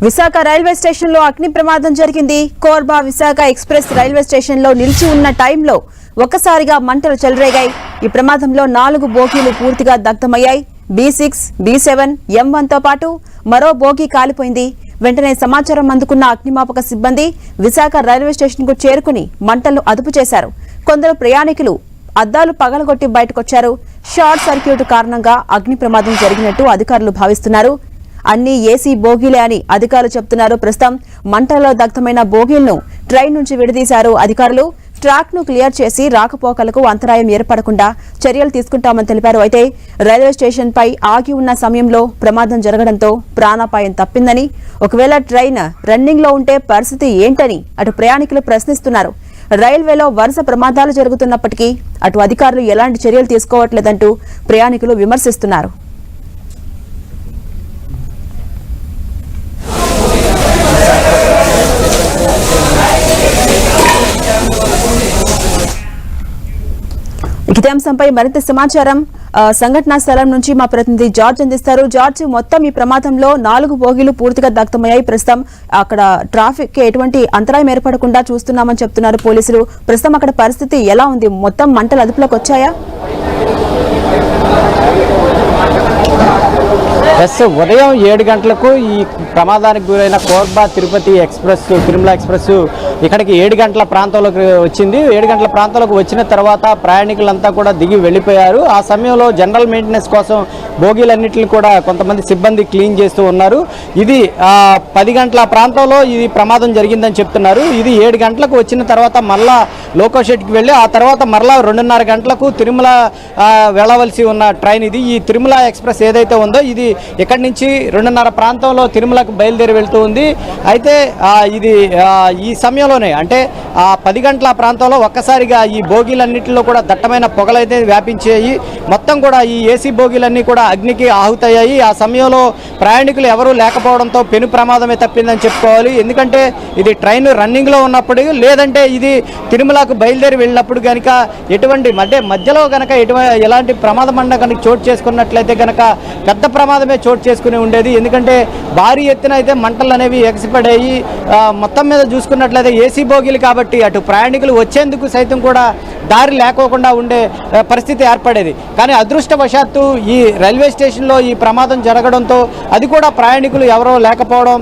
Visakha railway station లో అగ్ని ప్రమాదం జరిగింది. Korba Visakha express railway station లో నిలిచి ఉన్న టైంలో ఒక్కసారిగా మంటలు చెలరేగాయి. ఈ ప్రమాదంలో 4 బోగీలు పూర్తిగా దగ్ధమయ్యాయి. B6, B7, M1 తో పాటు మరో బోగీ కాలిపోయింది. వెంటనే సమాచారం అందుకున్న అగ్నిమాపక సిబ్బంది విశాఖ రైల్వే స్టేషన్ కు చేరుకుని మంటలు అదుపు చేశారు. కొందరు ప్రయాణికులు అద్దాలు పగలగొట్టి బయటకొచ్చారు. షార్ట్ సర్క్యూట్ కారణంగా అగ్ని ప్రమాదం జరిగినట్టు అధికారులు భావిస్తున్నారు. అన్ని ఏసీ బోగీలే అని అధికారులు చెబుతున్నారు. ప్రస్తుతం మంటల్లో దగ్ధమైన బోగీలను ట్రైన్ నుంచి విడదీశారు అధికారులు. ట్రాక్ ను క్లియర్ చేసి రాకపోకలకు అంతరాయం ఏర్పడకుండా చర్యలు తీసుకుంటామని తెలిపారు. అయితే రైల్వే స్టేషన్ పై ఆగి ఉన్న సమయంలో ప్రమాదం జరగడంతో ప్రాణాపాయం తప్పిందని, ఒకవేళ ట్రైన్ రన్నింగ్ లో ఉంటే పరిస్థితి ఏంటని అటు ప్రయాణికులు ప్రశ్నిస్తున్నారు. రైల్వేలో వరుస ప్రమాదాలు జరుగుతున్నప్పటికీ అటు అధికారులు ఎలాంటి చర్యలు తీసుకోవట్లేదంటూ ప్రయాణికులు విమర్శిస్తున్నారు. ఇదే అంశంపై మరింత సమాచారం సంఘటనా స్థలం నుంచి మా ప్రతినిధి జార్జ్ అందిస్తారు. జార్జ్, మొత్తం ఈ ప్రమాదంలో 4 బోగీలు పూర్తిగా దగ్ధమయ్యాయి. ప్రస్తుతం అక్కడ ట్రాఫిక్ ఎటువంటి అంతరాయం ఏర్పడకుండా చూస్తున్నామని చెప్తున్నారు పోలీసులు. ప్రస్తుతం అక్కడ పరిస్థితి ఎలా ఉంది? మొత్తం మంటలు అదుపులోకి వచ్చాయా? ఉదయం 7 గంటలకు ఈ ప్రమాదానికి గురైన కోర్బా తిరుపతి ఎక్స్ప్రెస్, తిరుమల ఎక్స్ప్రెస్ ఇక్కడికి 7 గంటల ప్రాంతంలోకి వచ్చింది. 7 గంటల ప్రాంతంలోకి వచ్చిన తర్వాత ప్రయాణికులంతా కూడా దిగి వెళ్ళిపోయారు. ఆ సమయంలో జనరల్ మెయింటెనెన్స్ కోసం బోగీలన్నింటినీ కూడా కొంతమంది సిబ్బంది క్లీన్ చేస్తూ ఉన్నారు. ఇది 10 గంటల ప్రాంతంలో ఇది ప్రమాదం జరిగిందని చెప్తున్నారు. ఇది 7 గంటలకు వచ్చిన తర్వాత మళ్ళా లోకో షెడ్కి వెళ్ళి ఆ తర్వాత మరలా 2:30 గంటలకు తిరుమల వెళ్ళవలసి ఉన్న ట్రైన్ ఇది. ఈ తిరుమల ఎక్స్ప్రెస్ ఏదైతే ఉందో ఇది ఇక్కడి నుంచి 2:30 ప్రాంతంలో తిరుమలకు బయలుదేరి వెళ్తూ ఉంది. అయితే ఇది ఈ సమయంలోనే అంటే 10 గంటల ప్రాంతంలో ఒక్కసారిగా ఈ బోగీలన్నింటిలో కూడా దట్టమైన పొగలైతే వ్యాపించాయి. మొత్తం కూడా ఈ ఏసీ బోగీలన్నీ కూడా అగ్నికి ఆహుతయ్యాయి. ఆ సమయంలో ప్రయాణికులు ఎవరూ లేకపోవడంతో పెను ప్రమాదమే తప్పిందని చెప్పుకోవాలి. ఎందుకంటే ఇది ట్రైన్ రన్నింగ్లో ఉన్నప్పుడు లేదంటే ఇది తిరుమలకు బయలుదేరి వెళ్ళినప్పుడు కనుక ఎటువంటి మధ్యలో కనుక ఎలాంటి ప్రమాదం కనుక చోటు చేసుకున్నట్లయితే కనుక పెద్ద ప్రమాదమే చోటు చేసుకుని ఉండేది. ఎందుకంటే భారీ ఎత్తున అయితే మంటలు అనేవి ఎగసిపడాయి. మొత్తం మీద చూసుకున్నట్లయితే ఏసీ బోగీలు కాబట్టి అటు ప్రయాణికులు వచ్చేందుకు సైతం కూడా దారి లేకోకుండా ఉండే పరిస్థితి ఏర్పడేది. కానీ అదృష్టవశాత్తు ఈ రైల్వే స్టేషన్లో ఈ ప్రమాదం జరగడంతో అది కూడా ప్రయాణికులు ఎవరో లేకపోవడం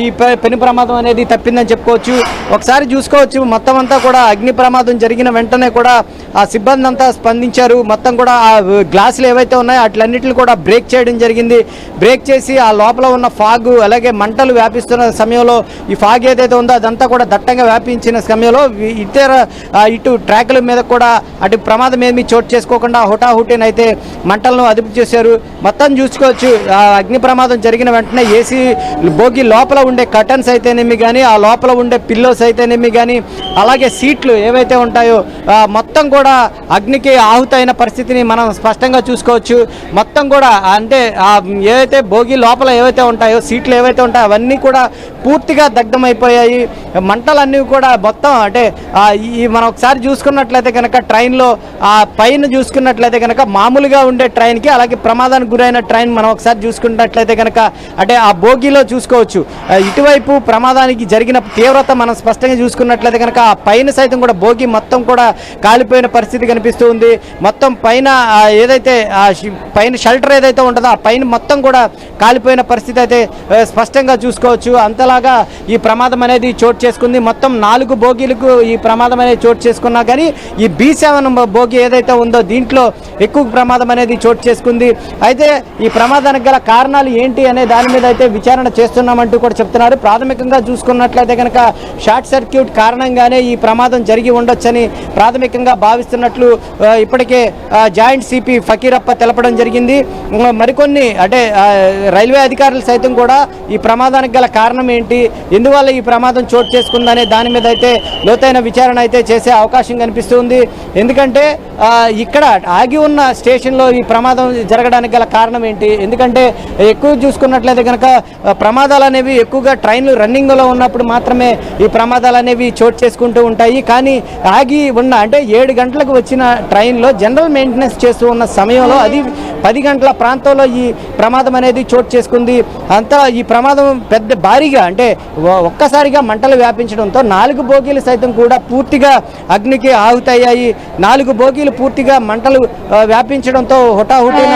ఈ పెను ప్రమాదం అనేది తప్పిందని చెప్పుకోవచ్చు. ఒకసారి చూసుకోవచ్చు, మొత్తం అంతా కూడా అగ్ని ప్రమాదం జరిగిన వెంటనే కూడా ఆ సిబ్బంది అంతా స్పందించారు. మొత్తం కూడా ఆ గ్లాసులు ఏవైతే ఉన్నాయో అట్లన్నింటిని కూడా బ్రేక్ చేయడం జరిగింది. బ్రేక్ చేసి ఆ లోపల ఉన్న ఫాగ్ అలాగే మంటలు వ్యాపిస్తున్న సమయంలో ఈ ఫాగ్ ఏదైతే ఉందో అదంతా కూడా దట్టంగా వ్యాపించిన సమయంలో ఇటు ట్రాక్ల మీద కూడా అటు ప్రమాదం ఏమీ చోటు చేసుకోకుండా హుటాహుటినైతే మంటలను అదుపు చేశారు. మొత్తం చూసుకోవచ్చు, అగ్ని ప్రమాదం జరిగిన వెంటనే ఏసీ బోగి లోపల ఉండే కర్టన్స్ అయితేనేమి కానీ ఆ లోపల ఉండే పిల్లోస్ అయితేనేమి కానీ అలాగే సీట్లు ఏవైతే ఉంటాయో మొత్తం కూడా అగ్నికి ఆహుతైన పరిస్థితిని మనం స్పష్టంగా చూసుకోవచ్చు. మొత్తం కూడా అంటే ఏవైతే భోగి లోపల ఏవైతే ఉంటాయో సీట్లు ఏవైతే ఉంటాయో అవన్నీ కూడా పూర్తిగా దగ్ధమైపోయాయి. మంటలన్నీ కూడా మొత్తం అంటే మనం ఒకసారి చూసుకున్నట్లయితే కనుక ట్రైన్లో పైన చూసుకున్నట్లయితే కనుక మామూలుగా ఉండే ట్రైన్కి అలాగే ప్రమాదానికి గురైన ట్రైన్ మనం ఒకసారి చూసుకున్నట్లయితే కనుక అంటే ఆ బోగిలో చూసుకోవచ్చు. ఇటువైపు ప్రమాదానికి జరిగిన తీవ్రత మనం స్పష్టంగా చూసుకున్నట్లయితే కనుక ఆ పైన సైతం కూడా బోగి మొత్తం కూడా కాలిపోయిన పరిస్థితి కనిపిస్తూ ఉంది. మొత్తం పైన ఏదైతే పైన షెల్టర్ ఏదైతే ఉంటుందో ఆ పైన మొత్తం కూడా కాలిపోయిన పరిస్థితి అయితే స్పష్టంగా చూసుకోవచ్చు. అంతలాగా ఈ ప్రమాదం అనేది చోటు చేసుకుంది. మొత్తం 4 బోగీలకు ఈ ప్రమాదం అనేది చోటు చేసుకున్నా కానీ ఈ B7 బోగి ఏదైతే ఉందో దీంట్లో ఎక్కువ ప్రమాదం అనేది చోటు చేసుకుంది. అయితే ఈ ప్రమాదానికి గల కారణాలు ఏంటి అనే దాని మీద అయితే విచారణ చేస్తున్నామంటూ కూడా చెప్తున్నారు. ప్రాథమికంగా చూసుకున్నట్లయితే కనుక షార్ట్ సర్క్యూట్ కారణంగానే ఈ ప్రమాదం జరిగి ఉండొచ్చని ప్రాథమికంగా భావిస్తున్నట్లు ఇప్పటికే జాయింట్ సిపి ఫకీరప్ప తెలపడం జరిగింది. మరికొన్ని అంటే రైల్వే అధికారులు సైతం కూడా ఈ ప్రమాదానికి గల కారణం ఏంటి, ఎందువల్ల ఈ ప్రమాదం చోటు చేసుకుందనే దాని మీద అయితే లోతైన విచారణ అయితే చేసే అవకాశం కనిపిస్తుంది. ఎందుకంటే ఇక్కడ ఆగి ఉన్న స్టేషన్లో ఈ ప్రమాదం జరగడానికి గల కారణం ఏంటి, ఎందుకంటే ఎక్కువ చూసుకున్నట్లయితే కనుక ప్రమాదాలు అనేవి ఎక్కువగా ట్రైన్లు రన్నింగ్లో ఉన్నప్పుడు మాత్రమే ఈ ప్రమాదాలు అనేవి చోటు చేసుకుంటూ ఉంటాయి. కానీ ఆగి ఉన్న అంటే 7 గంటలకు వచ్చిన ట్రైన్లో జనరల్ మెయింటెనెన్స్ చేస్తూ ఉన్న సమయంలో అది 10 గంటల ప్రాంతంలో ఈ ఈ ప్రమాదం అనేది చోటు చేసుకుంది. అంతా ఈ ప్రమాదం పెద్ద భారీగా అంటే ఒక్కసారిగా మంటలు వ్యాపించడంతో 4 బోగీలు సైతం కూడా పూర్తిగా అగ్నికి ఆహుతయ్యాయి. 4 బోగీలు పూర్తిగా మంటలు వ్యాపించడంతో హుటాహుటిన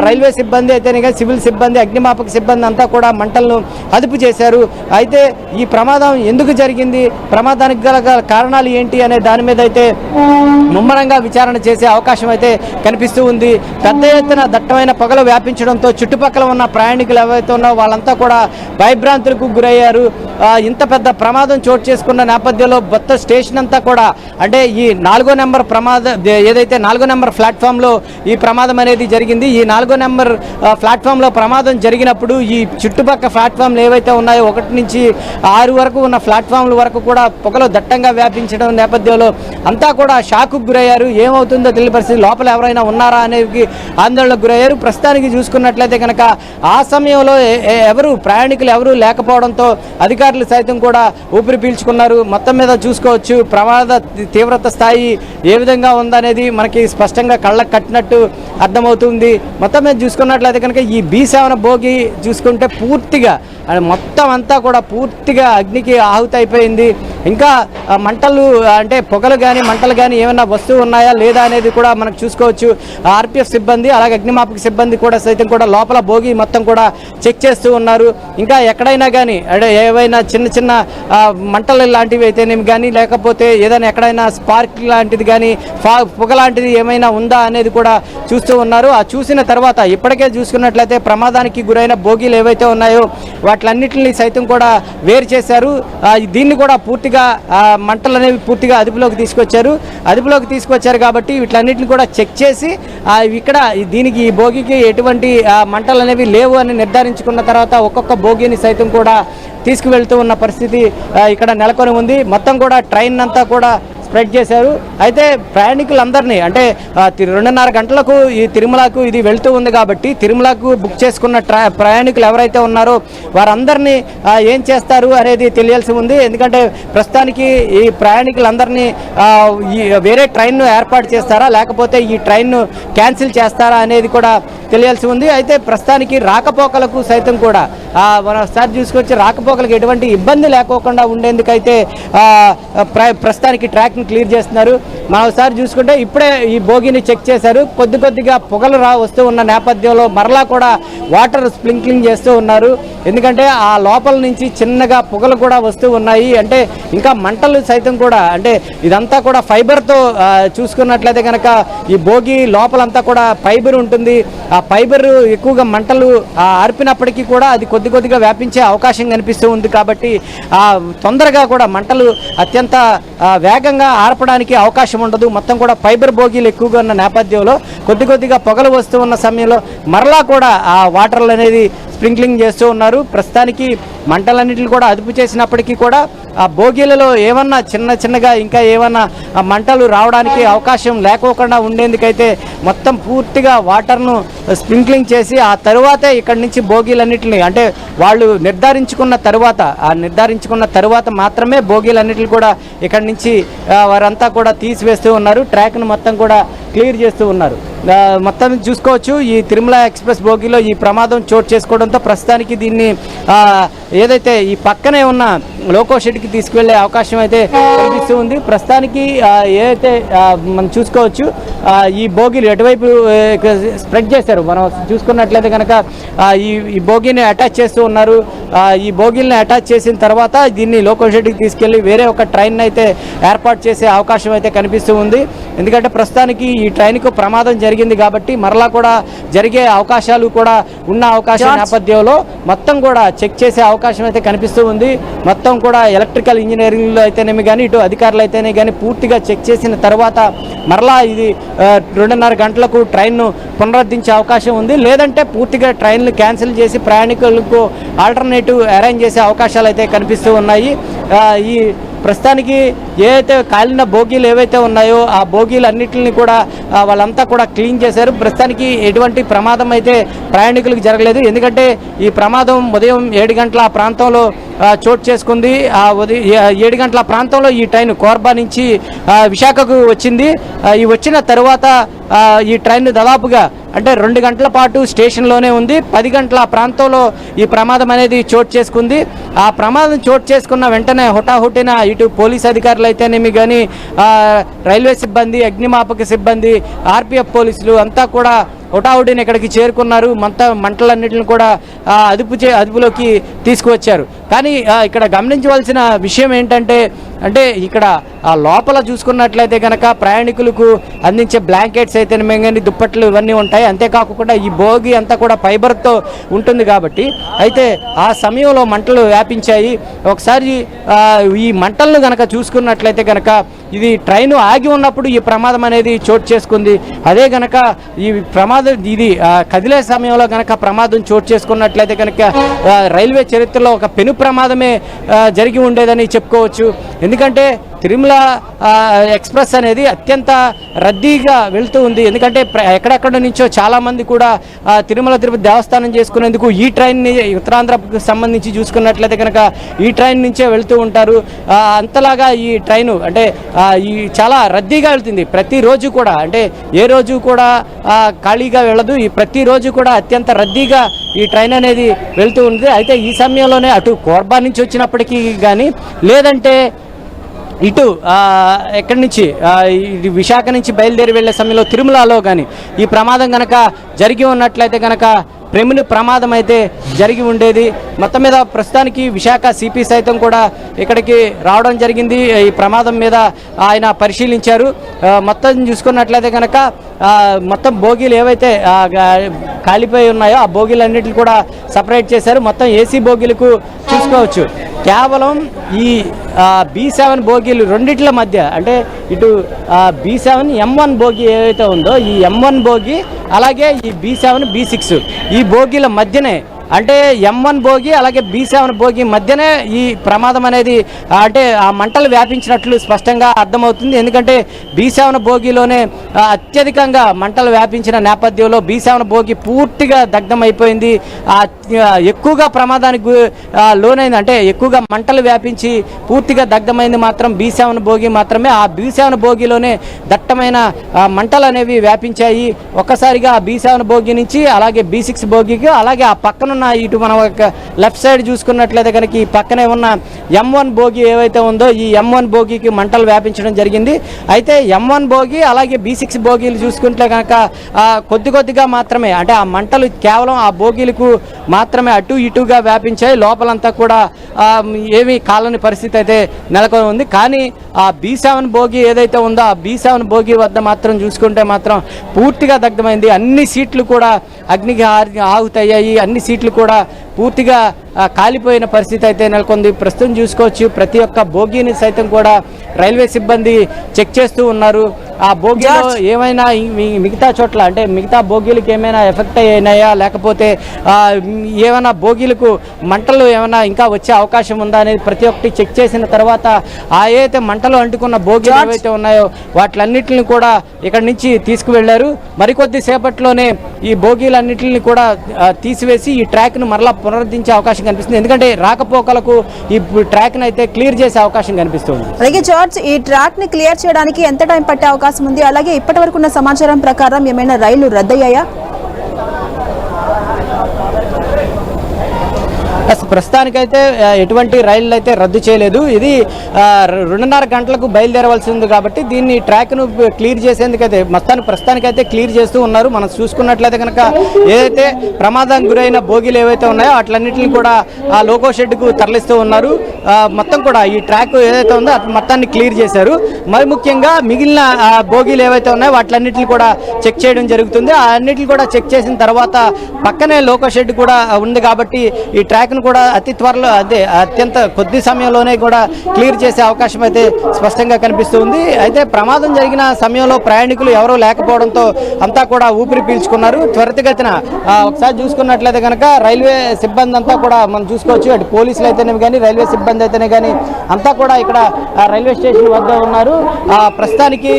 రైల్వే సిబ్బంది అయితేనే సివిల్ సిబ్బంది, అగ్నిమాపక సిబ్బంది అంతా కూడా మంటలను అదుపు చేశారు. అయితే ఈ ప్రమాదం ఎందుకు జరిగింది, ప్రమాదానికి గల కారణాలు ఏంటి అనే దాని మీద అయితే ముమ్మరంగా విచారణ చేసే అవకాశం అయితే కనిపిస్తూ ఉంది. పెద్ద ఎత్తున దట్టమైన పొగలు వ్యాపించడంతో చుట్టుపక్కల ఉన్న ప్రయాణికులు ఎవరైతే ఉన్నారో వాళ్ళంతా కూడా భయభ్రాంతులకు గురయ్యారు. ఇంత పెద్ద ప్రమాదం చోటు చేసుకున్న నేపథ్యంలో మొత్తం స్టేషన్ అంతా కూడా అంటే ఈ 4వ నెంబర్ ఏదైతే 4వ నెంబర్ ప్లాట్ఫామ్లో ఈ ప్రమాదం అనేది జరిగింది. ఈ 4వ నెంబర్ ప్లాట్ఫామ్లో ప్రమాదం జరిగినప్పుడు ఈ చుట్టుపక్కల ప్లాట్ఫామ్లు ఏవైతే ఉన్నాయో 1 నుంచి 6 వరకు ఉన్న ప్లాట్ఫామ్ల వరకు కూడా పొగలు దట్టంగా వ్యాపించడం నేపథ్యంలో అంతా కూడా షాక్కు గురయ్యారు. ఏమవుతుందో తెలియని పరిస్థితి, లోపల ఎవరైనా ఉన్నారా అనేది ఆందోళనకు గురయ్యారు. ప్రస్తుతానికి చూసుకున్నట్లయితే కనుక ఆ సమయంలో ప్రయాణికులు ఎవరు లేకపోవడంతో అధికారులు సైతం కూడా ఊపిరి పీల్చుకున్నారు. మొత్తం మీద చూసుకోవచ్చు ప్రమాద తీవ్రత స్థాయి ఏ విధంగా ఉందనేది మనకి స్పష్టంగా కళ్ళకు కట్టినట్టు అర్థమవుతుంది. మొత్తం మీద చూసుకున్నట్లయితే కనుక ఈ B7 బోగి చూసుకుంటే పూర్తిగా మొత్తం అంతా కూడా పూర్తిగా అగ్నికి ఆహుతి అయిపోయింది. ఇంకా మంటలు అంటే పొగలు కానీ మంటలు కానీ ఏమైనా వస్తువు ఉన్నాయా లేదా అనేది కూడా మనకు చూసుకోవచ్చు. RPF సిబ్బంది అలాగే అగ్నిమాపక సిబ్బంది కూడా సైతం కూడా లోపల భోగి మొత్తం కూడా చెక్ చేస్తూ ఉన్నారు. ఇంకా ఎక్కడైనా కానీ అంటే ఏవైనా చిన్న చిన్న మంటలు లాంటివి అయితేనేమి కానీ లేకపోతే ఏదైనా ఎక్కడైనా స్పార్క్ లాంటిది కానీ పొగ లాంటిది ఏమైనా ఉందా అనేది కూడా చూస్తూ ఉన్నారు. ఆ చూసిన తర్వాత ఇప్పటికే చూసుకున్నట్లయితే ప్రమాదానికి గురైన భోగిలు ఏవైతే ఉన్నాయో వాటిలన్నింటినీ సైతం కూడా వేరు చేశారు. దీన్ని కూడా పూర్తిగా మంటలు అనేవి పూర్తిగా అదుపులోకి తీసుకొచ్చారు కాబట్టి వీటిలన్నింటిని కూడా చెక్ చేసి ఇక్కడ దీనికి ఈ భోగికి ఎటువంటి మంటలు అనేవి లేవు అని నిర్ధారించుకున్న తర్వాత ఒక్కొక్క భోగిని సైతం కూడా తీసుకువెళ్తూ ఉన్న పరిస్థితి ఇక్కడ నెలకొని ఉంది. మొత్తం కూడా ట్రైన్ అంతా కూడా స్ప్రెడ్ చేశారు. అయితే ప్రయాణికులందరినీ అంటే 2:30 గంటలకు ఈ తిరుమలకు ఇది వెళ్తూ ఉంది కాబట్టి తిరుమలకు బుక్ చేసుకున్న ప్రయాణికులు ఎవరైతే ఉన్నారో వారందరినీ ఏం చేస్తారు అనేది తెలియాల్సి ఉంది. ఎందుకంటే ప్రస్తుతానికి ఈ ప్రయాణికులందరినీ వేరే ట్రైన్ను ఏర్పాటు చేస్తారా లేకపోతే ఈ ట్రైన్ను క్యాన్సిల్ చేస్తారా అనేది కూడా తెలియాల్సి ఉంది. అయితే ప్రస్తుతానికి రాకపోకలకు సైతం కూడా మనం ఒకసారి చూసుకొచ్చి రాకపోకలకు ఎటువంటి ఇబ్బంది లేకోకుండా ఉండేందుకైతే ప్రస్తుతానికి ట్రాక్ని క్లియర్ చేస్తున్నారు. మనం ఒకసారి చూసుకుంటే ఇప్పుడే ఈ భోగిని చెక్ చేశారు. కొద్దిగా పొగలు వస్తూ ఉన్న నేపథ్యంలో మరలా కూడా వాటర్ స్ప్రింక్లింగ్ చేస్తూ ఉన్నారు. ఎందుకంటే ఆ లోపల నుంచి చిన్నగా పొగలు కూడా వస్తూ ఉన్నాయి. అంటే ఇంకా మంటలు సైతం కూడా అంటే ఇదంతా కూడా ఫైబర్తో చూసుకున్నట్లయితే కనుక ఈ భోగి లోపలంతా కూడా ఫైబర్ ఉంటుంది. ఆ ఫైబర్ ఎక్కువగా మంటలు ఆర్పినప్పటికీ కూడా అది కొద్దిగా వ్యాపించే అవకాశం కనిపిస్తూ ఉంది. కాబట్టి తొందరగా కూడా మంటలు అత్యంత వేగంగా ఆర్పడానికి అవకాశం ఉండదు. మొత్తం కూడా ఫైబర్ భోగిలు ఎక్కువగా ఉన్న నేపథ్యంలో కొద్దిగా పొగలు వస్తూ ఉన్న సమయంలో మరలా కూడా ఆ వాటర్లు అనేది స్ప్రింక్లింగ్ చేస్తూ ఉన్నారు. ప్రస్తుతానికి మంటలన్నింటిని కూడా అదుపు చేసినప్పటికీ కూడా ఆ భోగిలలో ఏమన్నా చిన్నగా ఇంకా ఏమన్నా మంటలు రావడానికి అవకాశం లేకోకుండా ఉండేందుకైతే మొత్తం పూర్తిగా వాటర్ను స్ప్రింక్లింగ్ చేసి ఆ తరువాతే ఇక్కడి నుంచి భోగిలన్నింటినీ అంటే వాళ్ళు నిర్ధారించుకున్న తరువాత మాత్రమే భోగిలన్నింటినీ కూడా ఇక్కడి నుంచి వారంతా కూడా తీసివేస్తూ ఉన్నారు. ట్రాక్ను మొత్తం కూడా క్లియర్ చేస్తూ ఉన్నారు. మొత్తం చూసుకోవచ్చు ఈ తిరుమల ఎక్స్ప్రెస్ భోగిలో ఈ ప్రమాదం చోటు చేసుకోవడంతో ప్రస్తుతానికి దీన్ని ఏదైతే ఈ పక్కనే ఉన్న లోకో షెడ్కి తీసుకువెళ్ళే అవకాశం అయితే కనిపిస్తూ ఉంది. ప్రస్తుతానికి ఏదైతే మనం చూసుకోవచ్చు ఈ భోగిలు ఎటువైపు స్ప్రెడ్ చేశారు. మనం చూసుకున్నట్లయితే కనుక ఈ భోగిని అటాచ్ చేస్తూ ఉన్నారు. ఈ భోగిల్ని అటాచ్ చేసిన తర్వాత దీన్ని లోకో షెడ్కి తీసుకెళ్ళి వేరే ఒక ట్రైన్ అయితే ఏర్పాటు చేసే అవకాశం అయితే కనిపిస్తూ ఉంది. ఎందుకంటే ప్రస్తుతానికి ఈ ట్రైన్కు ప్రమాదం జరిగింది కాబట్టి మరలా కూడా జరిగే అవకాశాలు కూడా ఉన్న అవకాశం నేపథ్యంలో మొత్తం కూడా చెక్ చేసే అవకాశం అయితే కనిపిస్తూ ఉంది. మొత్తం కూడా ఎలక్ట్రికల్ ఇంజనీరింగ్లో అయితేనేమి కానీ ఇటు అధికారులు అయితేనే కానీ పూర్తిగా చెక్ చేసిన తర్వాత మరలా ఇది 2:30 గంటలకు ట్రైన్ను పునరుద్ధరించే అవకాశం ఉంది. లేదంటే పూర్తిగా ట్రైన్లు క్యాన్సిల్ చేసి ప్రయాణికులకు ఆల్టర్నేటివ్ అరేంజ్ చేసే అవకాశాలు అయితే కనిపిస్తూ ఉన్నాయి. ఈ ప్రస్తుతానికి ఏదైతే కాలిన బోగీలు ఏవైతే ఉన్నాయో ఆ బోగీలు అన్నింటిని కూడా వాళ్ళంతా కూడా క్లీన్ చేశారు. ప్రస్తుతానికి ఎటువంటి ప్రమాదం అయితే ప్రయాణికులకు జరగలేదు. ఎందుకంటే ఈ ప్రమాదం ఉదయం 7 గంటల ప్రాంతంలో చోటు చేసుకుంది. ఉదయం 7 గంటల ప్రాంతంలో ఈ ట్రైన్ కోర్బా నుంచి విశాఖకు వచ్చింది. ఈ వచ్చిన తర్వాత ఈ ట్రైన్ దాదాపుగా అంటే 2 గంటల పాటు స్టేషన్లోనే ఉంది. 10 గంటల ప్రాంతంలో ఈ ప్రమాదం అనేది చోటు చేసుకుంది. ఆ ప్రమాదం చోటు చేసుకున్న వెంటనే హుటాహుటిన ఇటు పోలీస్ అధికారులు అయితేనేమి కానీ రైల్వే సిబ్బంది, అగ్నిమాపక సిబ్బంది, ఆర్పిఎఫ్ పోలీసులు అంతా కూడా హుటాహుటిని ఇక్కడికి చేరుకున్నారు. మంటలన్నింటిని కూడా అదుపులోకి తీసుకువచ్చారు. కానీ ఇక్కడ గమనించవలసిన విషయం ఏంటంటే ఇక్కడ లోపల చూసుకున్నట్లయితే కనుక ప్రయాణికులకు అందించే బ్లాంకెట్స్ అయితే కానీ దుప్పట్లు ఇవన్నీ ఉంటాయి. అంతేకాకుండా ఈ భోగి అంతా కూడా ఫైబర్తో ఉంటుంది కాబట్టి అయితే ఆ సమయంలో మంటలు వ్యాపించాయి. ఒకసారి ఈ మంటలను కనుక చూసుకున్నట్లయితే కనుక ఇది ట్రైను ఆగి ఉన్నప్పుడు ఈ ప్రమాదం అనేది చోటు చేసుకుంది. అదే కనుక ఈ ప్రమాదం ఇది కదిలే సమయంలో కనుక ప్రమాదం చోటు చేసుకున్నట్లయితే కనుక రైల్వే చరిత్రలో ఒక పెను ప్రమాదమే జరిగి ఉండేదని చెప్పుకోవచ్చు. ఎందుకంటే తిరుమల ఎక్స్ప్రెస్ అనేది అత్యంత రద్దీగా వెళ్తూ ఉంది. ఎందుకంటే ఎక్కడెక్కడ నుంచో చాలామంది కూడా తిరుమల తిరుపతి దేవస్థానం చేసుకునేందుకు ఈ ట్రైన్ని ఉత్తరాంధ్రకు సంబంధించి చూసుకున్నట్లయితే కనుక ఈ ట్రైన్ నుంచే వెళ్తూ ఉంటారు. అంతలాగా ఈ ట్రైను అంటే ఈ చాలా రద్దీగా వెళ్తుంది. ప్రతిరోజు కూడా అంటే ఏ రోజు కూడా ఖాళీగా వెళ్ళదు. ఈ ప్రతిరోజు కూడా అత్యంత రద్దీగా ఈ ట్రైన్ అనేది వెళ్తూ ఉంది. అయితే ఈ సమయంలోనే అటు కోర్బా నుంచి వచ్చినప్పటికీ కానీ లేదంటే ఇటు ఎక్కడి నుంచి విశాఖ నుంచి బయలుదేరి వెళ్లే సమయంలో తిరుమలలో కానీ ఈ ప్రమాదం కనుక జరిగి ఉన్నట్లయితే కనుక ప్రమాదం అయితే జరిగి ఉండేది. మొత్తం మీద ప్రస్తుతానికి విశాఖ సిపి సైతం కూడా ఇక్కడికి రావడం జరిగింది. ఈ ప్రమాదం మీద ఆయన పరిశీలించారు. మొత్తం చూసుకున్నట్లయితే కనుక మొత్తం బోగీలు ఏవైతే కాలిపోయి ఉన్నాయో ఆ బోగీలన్నింటిని కూడా సపరేట్ చేశారు. మొత్తం ఏసీ బోగీలకు చూసుకోవచ్చు. కేవలం ఈ B7 బోగీలు రెండిట్ల మధ్య అంటే ఇటు B7 M1 బోగీ ఏవైతే ఉందో ఈ M1 బోగీ అలాగే ఈ B7 B6 ఈ బోగీల మధ్యనే అంటే M1 బోగి అలాగే B7 బోగి మధ్యనే ఈ ప్రమాదం అనేది అంటే ఆ మంటలు వ్యాపించినట్లు స్పష్టంగా అర్థమవుతుంది. ఎందుకంటే B7 బోగిలోనే అత్యధికంగా మంటలు వ్యాపించిన నేపథ్యంలో B7 బోగి పూర్తిగా దగ్ధమైపోయింది. ఎక్కువగా ప్రమాదానికి లోనైంది అంటే ఎక్కువగా మంటలు వ్యాపించి పూర్తిగా దగ్ధమైంది మాత్రం B7 బోగి మాత్రమే. ఆ B7 బోగిలోనే దట్టమైన మంటలు అనేవి వ్యాపించాయి. ఒక్కసారిగా B7 బోగి నుంచి అలాగే B6 బోగికి అలాగే ఆ పక్కనున్న ఇటు మనం లెఫ్ట్ సైడ్ చూసుకున్నట్లయితే కనుక ఈ పక్కనే ఉన్న M1 బోగి ఏవైతే ఉందో ఈ M1 బోగికి మంటలు వ్యాపించడం జరిగింది. అయితే M1 బోగి అలాగే B6 బోగీలు చూసుకుంటే కనుక కొద్దిగా మాత్రమే అంటే ఆ మంటలు కేవలం ఆ బోగీలకు మాత్రమే అటు ఇటుగా వ్యాపించాయి. లోపలంతా కూడా ఏమీ కాలని పరిస్థితి అయితే నెలకొని ఉంది. కానీ ఆ B7 బోగి ఏదైతే ఉందో ఆ B7 బోగి వద్ద మాత్రం చూసుకుంటే మాత్రం పూర్తిగా దగ్ధమైంది. అన్ని సీట్లు కూడా అగ్నికి ఆహుతయ్యాయి. అన్ని సీట్లు కూడా పూర్తిగా కాలిపోయిన పరిస్థితి అయితే నెలకొంది. ప్రస్తుతం చూసుకోవచ్చు ప్రతి ఒక్క బోగీని సైతం కూడా రైల్వే సిబ్బంది చెక్ చేస్తూ ఉన్నారు. ఆ బోగీలో ఏమైనా మిగతా చోట్ల అంటే మిగతా బోగీలకు ఏమైనా ఎఫెక్ట్ అయినాయా లేకపోతే ఏమైనా బోగీలకు మంటలు ఏమైనా ఇంకా వచ్చే అవకాశం ఉందా అనేది ప్రతి ఒక్కటి చెక్ చేసిన తర్వాత ఏదైతే మంటలు అంటుకున్న బోగీలు ఏవైతే ఉన్నాయో వాటిలన్నింటిని కూడా ఇక్కడి నుంచి తీసుకువెళ్లారు. మరికొద్ది సేపట్లోనే ఈ బోగీలన్నింటిని కూడా తీసివేసి ఈ ట్రాక్ను మరలా పునరుద్ధరించే అవకాశం కనిపిస్తుంది. ఎందుకంటే రాకపోకలకు ఈ ట్రాక్ను అయితే క్లియర్ చేసే అవకాశం కనిపిస్తుంది. అలాగే జార్జ్ ఈ ట్రాక్ ని క్లియర్ చేయడానికి ఎంత టైం పట్టే అవకాశం ఉంది? అలాగే ఇప్పటి వరకు ఉన్న సమాచారం ప్రకారం ఏమైనా రైళ్లు రద్దయ్యాయా? ప్రస్తుతానికైతే ఎటువంటి రైళ్లు అయితే రద్దు చేయలేదు. ఇది 2:30 గంటలకు బయలుదేరవలసి ఉంది కాబట్టి దీన్ని ట్రాక్ను క్లియర్ చేసేందుకైతే ప్రస్తుతానికైతే క్లియర్ చేస్తూ ఉన్నారు. మనం చూసుకున్నట్లయితే కనుక ఏదైతే ప్రమాదానికి గురైన బోగీలు ఏవైతే ఉన్నాయో వాటిలన్నింటినీ కూడా ఆ లోకో షెడ్కు తరలిస్తూ ఉన్నారు. మొత్తం కూడా ఈ ట్రాక్ ఏదైతే ఉందో మొత్తాన్ని క్లియర్ చేశారు. మరి ముఖ్యంగా మిగిలిన బోగీలు ఏవైతే ఉన్నాయో వాటిలన్నింటినీ కూడా చెక్ చేయడం జరుగుతుంది. అన్నింటిని కూడా చెక్ చేసిన తర్వాత పక్కనే లోకో షెడ్ కూడా ఉంది కాబట్టి ఈ ట్రాక్ను కూడా అతి త్వరలో అత్యంత కొద్ది సమయంలోనే కూడా క్లియర్ చేసే అవకాశం అయితే స్పష్టంగా కనిపిస్తుంది. అయితే ప్రమాదం జరిగిన సమయంలో ప్రయాణికులు ఎవరూ లేకపోవడంతో అంతా కూడా ఊపిరి పీల్చుకున్నారు. త్వరితగతిన ఒకసారి చూసుకున్నట్లయితే కనుక రైల్వే సిబ్బంది అంతా కూడా మనం చూసుకోవచ్చు. అటు పోలీసులు అయితేనే కానీ రైల్వే సిబ్బంది అయితేనే కానీ అంతా కూడా ఇక్కడ రైల్వే స్టేషన్ వద్ద ఉన్నారు. ప్రస్తుతానికి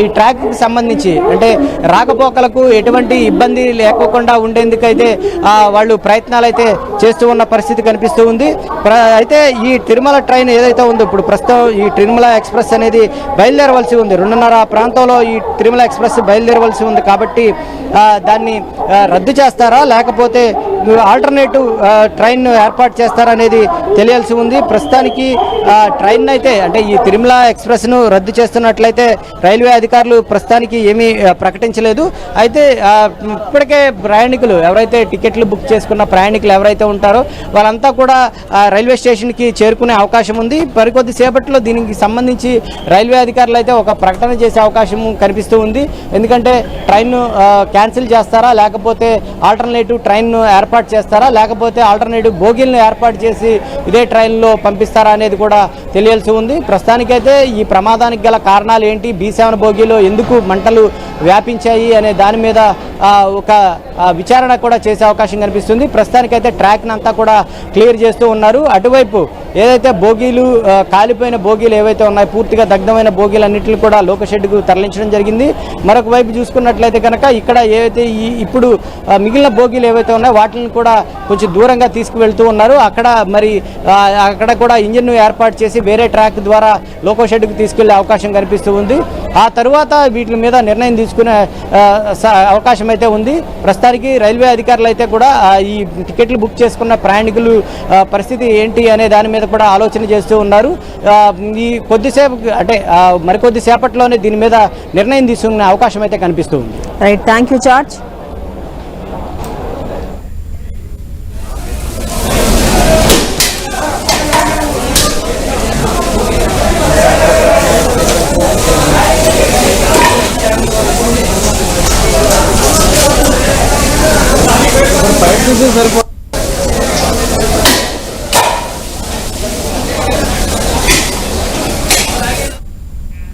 ఈ ట్రాక్కి సంబంధించి అంటే రాకపోకలకు ఎటువంటి ఇబ్బంది లేకోకుండా ఉండేందుకైతే వాళ్ళు ప్రయత్నాలు అయితే చేస్తూ ఉన్న పరిస్థితి కనిపిస్తూ ఉంది. అయితే ఈ తిరుమల ట్రైన్ ఏదైతే ఉందో ఇప్పుడు ప్రస్తుతం ఈ తిరుమల ఎక్స్ప్రెస్ అనేది బయలుదేరవలసి ఉంది. 2:30 ప్రాంతంలో ఈ తిరుమల ఎక్స్ప్రెస్ బయలుదేరవలసి ఉంది. కాబట్టి దాన్ని రద్దు చేస్తారా లేకపోతే ఆల్టర్నేటివ్ ట్రైన్ ఏర్పాటు చేస్తారా అనేది తెలియాల్సి ఉంది. ప్రస్తుతానికి ట్రైన్ అయితే అంటే ఈ తిరుమల ఎక్స్ప్రెస్ను రద్దు చేస్తున్నట్లయితే రైల్వే అధికారులు ప్రస్తుతానికి ఏమీ ప్రకటించలేదు. అయితే ఇప్పటికే ప్రయాణికులు ఎవరైతే టికెట్లు బుక్ చేసుకున్న ప్రయాణికులు ఎవరైతే ఉంటారో వాళ్ళంతా కూడా రైల్వే స్టేషన్కి చేరుకునే అవకాశం ఉంది. మరికొద్ది సేపట్లో దీనికి సంబంధించి రైల్వే అధికారులు అయితే ఒక ప్రకటన చేసే అవకాశం కనిపిస్తూ ఉంది. ఎందుకంటే ట్రైన్ను క్యాన్సిల్ చేస్తారా లేకపోతే ఆల్టర్నేటివ్ ట్రైన్ను ఏర్పాటు చేస్తారా లేకపోతే ఆల్టర్నేటివ్ బోగీలను ఏర్పాటు చేసి ఇదే ట్రైన్లో పంపిస్తారా అనేది కూడా తెలియాల్సి ఉంది. ప్రస్తుతానికైతే ఈ ప్రమాదానికి గల కారణాలు ఏంటి, B7 బోగీలో ఎందుకు మంటలు వ్యాపించాయి అనే దాని మీద ఒక విచారణ కూడా చేసే అవకాశం కనిపిస్తుంది. ప్రస్తుతానికైతే ట్రాక్ని అంతా కూడా క్లియర్ చేస్తూ ఉన్నారు. అటువైపు ఏదైతే బోగీలు కాలిపోయిన బోగీలు ఏవైతే ఉన్నాయో పూర్తిగా దగ్ధమైన బోగీలన్నింటినీ కూడా లోకషెడ్కు తరలించడం జరిగింది. మరొక వైపు చూసుకున్నట్లయితే కనుక ఇక్కడ ఏవైతే ఇప్పుడు మిగిలిన బోగీలు ఏవైతే ఉన్నాయో వాటిని కూడా కొంచెం దూరంగా తీసుకువెళ్తూ ఉన్నారు. అక్కడ కూడా ఇంజిన్ను ఏర్పాటు చేసి వేరే ట్రాక్ ద్వారా లోకషెడ్కు తీసుకెళ్లే అవకాశం కనిపిస్తూ ఉంది. ఆ తరువాత వీటి మీద నిర్ణయం తీసుకునే అవకాశం అయితే ఉంది. ప్రస్తుతానికి రైల్వే అధికారులు అయితే కూడా ఈ టికెట్లు బుక్ చేసుకున్న ప్రయాణికులు పరిస్థితి ఏంటి అనే దాని మీద కూడా ఆలోచన చేస్తూ ఉన్నారు. ఈ కొద్దిసేపు అంటే మరికొద్ది సేపట్లోనే దీని మీద నిర్ణయం తీసుకునే అవకాశం అయితే కనిపిస్తూ ఉంది. Right, thank you George. సరిపో